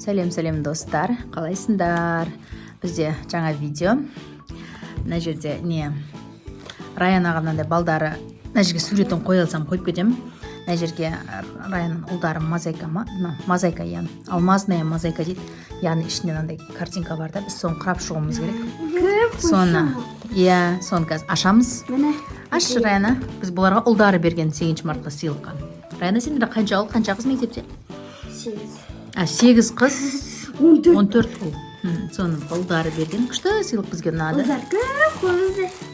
Сәлем достар, қалайсыңдар? Бізде жаңа видео. Мына жерде Раян ағамнан балдары мына жерге суретін қоя алсам қойып кетемін. Мына жерге Раянның ұлдары мозаика, алмазная мозаика дейді. Яғни ішінде мынандай картинка бар да, біз соны құрап шығуымыз керек. Соны қазір ашамыз. Аш, Раяна, біз бұларға ұлдары берген 8 мартқа сыйлыққа. Раяна, сендер қанша ұл, қанша қыз мектепте? 8 қыз, 14 ұл. Соны ұлдары берген. Күшті сыйлық бізге ұнады. Ұлдар көп.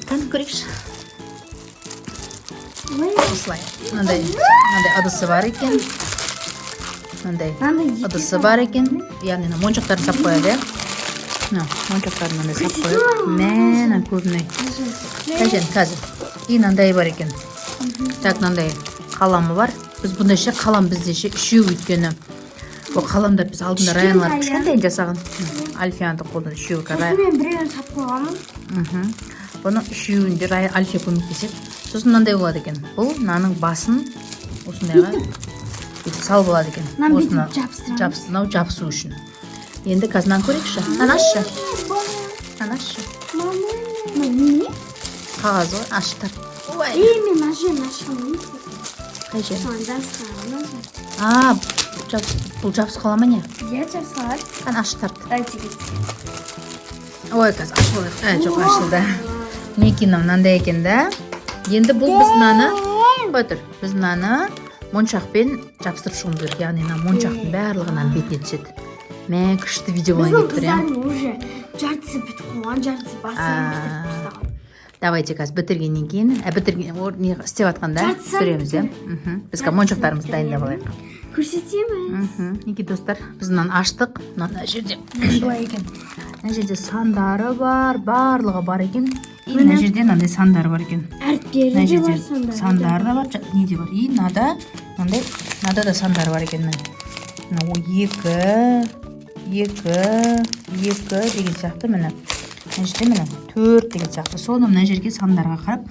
Қанды көрейікші. Осылай. Мынандай ыдысы бар екен. Мынандай ыдысы бар екен. Яғни моншақтарын сап қояды. Моншақтарын мынандай сап қояды. Мәнін көбіне. Қазір. И мынандай бар екен. Так, мынандай қаламы бар. Біз бұндай қалам бізде үшеу өйткені. Бұл қаламдар біз алдында Раянлар кішкентай жасаған. Альфияны қолдан үшеу қарай. Мен біреуін сап қойғанмын. Бұның үшеуінде Альфия көмектеседі. Сосын мынандай болады екен. Бұл наның басын осындайға сал болады екен. Осыны жабысу үшін. Енді қазір нан көрейікші. Анашшы. Қағаз ғой, аштар. Мен ашқан. Қай жер? Бұл жабыс қала ма не? Жабыс қалар. Қан аштар. Ой, қазір ашылды. Жоқ, ашылды. Мекені мынандай екен да. Енді бұл біз мынаны моншақпен жабыстырып шығуымыз керек. Яғни моншақтың барлығынан бетіне түседі. Мә, күшті видео болайын деп тұр. Біздің қыздардың уже жартысы бітіп қойған, жартысы басын бітіп тастаған. Давайте қазір бітіргеннен кейін, не істеп жатқанда көреміз. Бізге моншақтарымызды дайындап алайық. Көрсетеміз. Неге достар, біз мынаны аштық. Мына жерде былай екен. Мына жерде сандары бар, барлығы бар екен. Мына жерде мынандай сандары бар екен. Әріптері де бар, сандары да бар, не де бар. И мынада да сандары бар екен. 2 деген сияқты міне. Мына жерде міне 4 деген сияқты. Соны мына жерге сандарға қарап,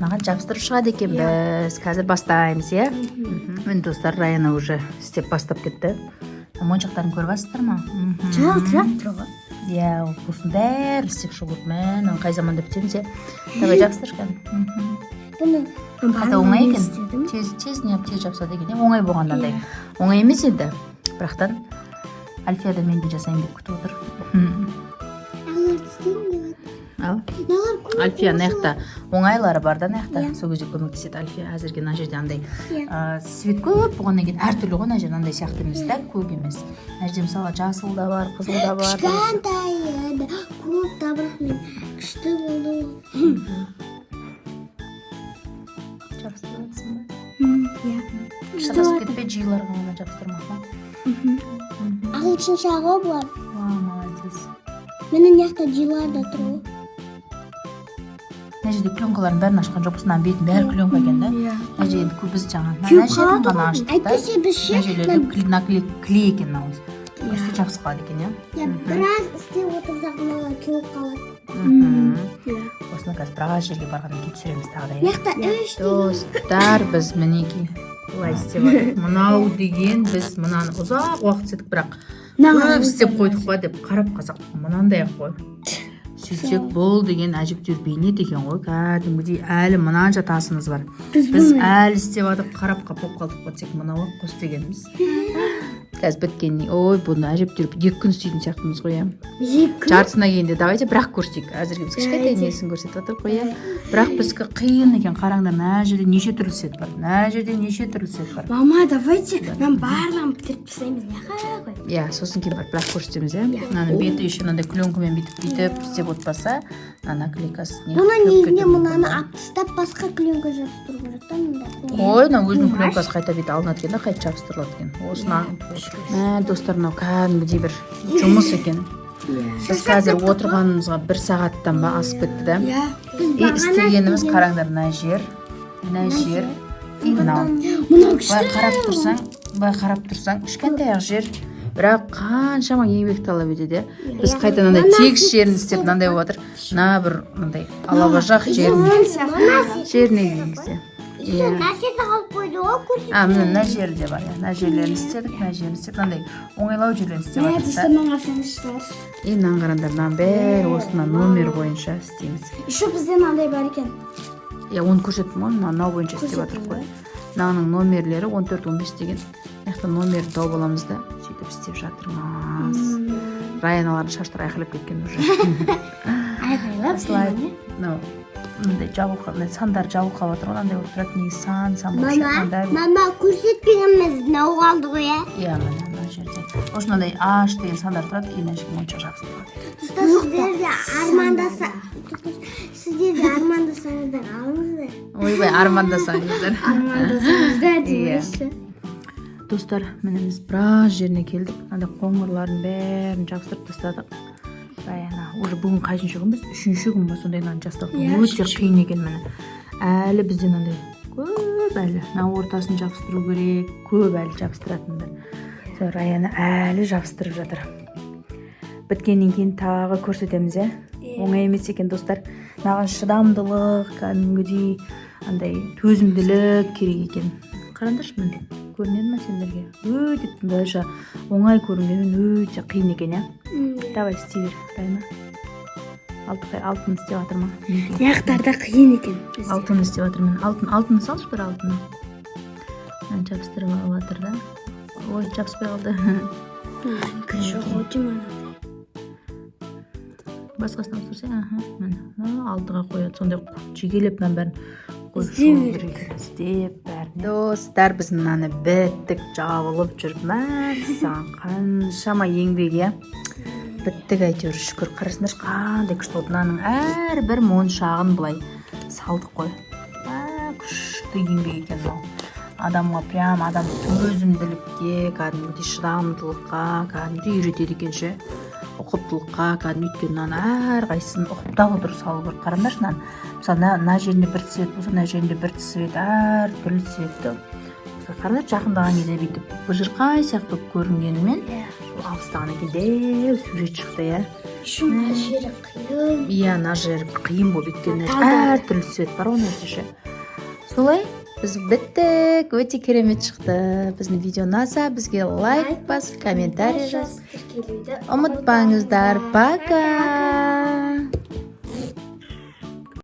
маған жабыстырып шығады екен біз. Қазір бастаймыз, иә? Мен достар, Раяна уже істеп бастап кетті. Моншақтарын көріп алсыздар ма? Жалтырап тұрған. Иә, осының бәрін істеп шығып мен қай заманда бітеміз, иә? Давай жабыстыр кән. Қайта оңай екен. Тез жабысады екен. Оңай болғандандай. Оңай емес еді. Бірақтан Альфияда мен де жасайын деп күтіп отыр. Альфия наяқта оңайлары бар да наяқта. Сол кезде көмектеседі Альфия. Әзірге мына жерде андай свет көп болғаннан кейін әртүрлі ғой, мына жерде андай сияқты емес та, көк емес. Мына жерде мысалы жасыл да бар, қызыл да бар. Кішкентай көп та бірақ мен күшті болды. Жабыстырып жатсың ба? Иә. Шатасып кетпе, жиыларға ғана жабыстырмақ па? Ағылшыншаға бар. Молодец. Менің яқта жиылар да тұр. Мына жерде пленкаларын бәрін ашқан жоқпыз, мына бетін бәрі пленка екен да. Мына жерде біз жаңа мына жерін ғана аштық та. Мына жерлерде клей екен мынауыз. Осы жабысып қалады екен, иә? Біраз істеп отырсақ мына кеуіп қалады. Осыны қазір біраз жерге барғаннан кейін түсіреміз тағы да. Яқта Достар, біз мінекей былай істеп жатырмыз. Мынау деген біз мынаны ұзақ уақыт істедік, бірақ көп істеп қойдық па деп қарап қалсақ мынандай ақ қой. Сөйтсек бұл деген әжептәуір бейнет екен ғой. Кәдімгідей әлі мынанша тасымыз бар. Біз әлі істеп жатып қарап болып қалдық па, тек мынау қос дегеніміз. Қазір біткеннен ой, бұны әжептәуір 2 күн істейтін сияқтымыз ғой, иә. Жартысына келгенде давайте бірақ көрсетейік. Әзірге біз кішкентай несін көрсетіп жатырмық қой, иә. Бірақ бізге қиын екен, қараңдар, мына жерде неше түрлі свет бар. Мына жерде неше түрлі свет бар. Мама, давайте мен барлығын бітіріп тастаймыз, не қой. Иә, сосын кейін барып бірақ көрсетеміз, иә. Мынаның беті еще мынандай пленкамен бүйтіп істеп отпаса, наклейкасы. Бұны негізінде мынаны алып тастап басқа пленка жабыстыру керек та мында. Ой, мына өзінің пленкасы қайта бет алынады екен да, қайта жабыстырылады екен. Осыны достар, мынау кәдімгідей бір жұмыс екен. Біз қазір отырғанымызға 1 сағаттан ба асып кетті да. И істегеніміз қараңдар, мына жер, и мынау. Бай қарап тұрсаң, кішкентай ақ жер, бірақ қаншама еңбек талап етеді. Біз қайта мынандай тегіс жерін істеп мынандай болып жатыр. Мына бір мынандай алабажақ жеріне келгенде. Еще нәрсені қалып қойды ғой көрсеткен. міне мына жері де бар иә. Мына жерлерін істедік, мына жерін істеп, мынандай оңайлау жерлерін істеп жатырмыз да. Мына қарасаңыздар. Мынаны қараңдар, мынаның бәрі осындай номер бойынша істейміз. Еще бізде мынандай бар екен. Иә, оны көрсеттім ғой, мынау бойынша істеп жатырмыз ғой. Мынаның номерлері 14-15 деген. Яқта номерін тауып аламыз да, сөйтіп істеп жатырмыз. Раяналардың шаштары айқайлап кеткен уже. Айқайлап. Осылай, мынау мындай жабылған, сандар жабылқап жатыр ғой, мынандай болып тұрады, негізі сан болып жатқандай. Мама көрсетпегеніміз мынау қалды ғой иә. Иә, мына жерде. Осы мынандай аш деген сандар тұрады, кейін әшкім онша жабыстырады. Сіздер де армандасаңыздар алыңыздар. Ойбай, армандасаңыздар. Армандасаңыздар демекші. Достар, міне біз біраз жеріне келдік. Мынандай қоңырлардың бәрін жабыстырып тастадық. Баяна, уже бүгін қайсыншы күн біз? 3-ші күн ба сондай мынаны жастық. Өте қиын екен міне. Әлі бізде мынандай көп әлі. Мына ортасын жабыстыру керек, көп әлі жабыстыратындар. Раяна әлі жабыстырып жатыр. Біткеннен кейін тағы көрсетеміз иә. Оңай емес екен достар. Маған шыдамдылық, кәдімгідей андай төзімділік керек екен. Қараңдаршы міне. Көрінеді ме сендерге? Өте былайша оңай көрінгенмен өте қиын екен иә. Давай істей бер, Райна. Алтын істеп жатыр ма? Аяқтарда қиын екен. Алтын істеп жатыр мен. Алтын салшы бір алтын. Жабыстырып алып жатыр да. Ой, жабыспай қалды. Жоқ, өте мынандай. Басқасына отырсаң, алдыға қояды. Сондай жекелеп бәрін істеп бәрін. Достар, біз мынаны біттік, жабылып жүріп, мәссаған қаншама еңбек иә. Біттік әйтеуір шүкір. Қарасындар қандай күшті болды. Мынаның әрбір моншағын былай салдық қой. Күшті еңбек екен ол. Адамға прям адам төзімділікке, кәдімгідей шыдамдылыққа, кәдімгідей үйретеді екен ше. Ұқыптылыққа, кәдімгі өйткені мынаны әрқайсысын ұқыптап отырып салу керек. Қараңдаршы мынаны. Мысалы, мына жерінде бір цвет болса, мына жерінде бір цвет, әртүрлі цветті. Қараңдар, жақындаған кезде бүйтіп быжырқай сияқты көрінгенімен, алыстағаннан кейін дәу сурет шықты иә. Мына жері қиын. Иә, мына жері қиын болып өйткені әртүрлі цвет бар оның өзі. Солай біз біттік, өте керемет шықты. Біздің видео ұнаса, бізге лайк басып, комментарий жазып. Ұмытпаңыздар. Пока.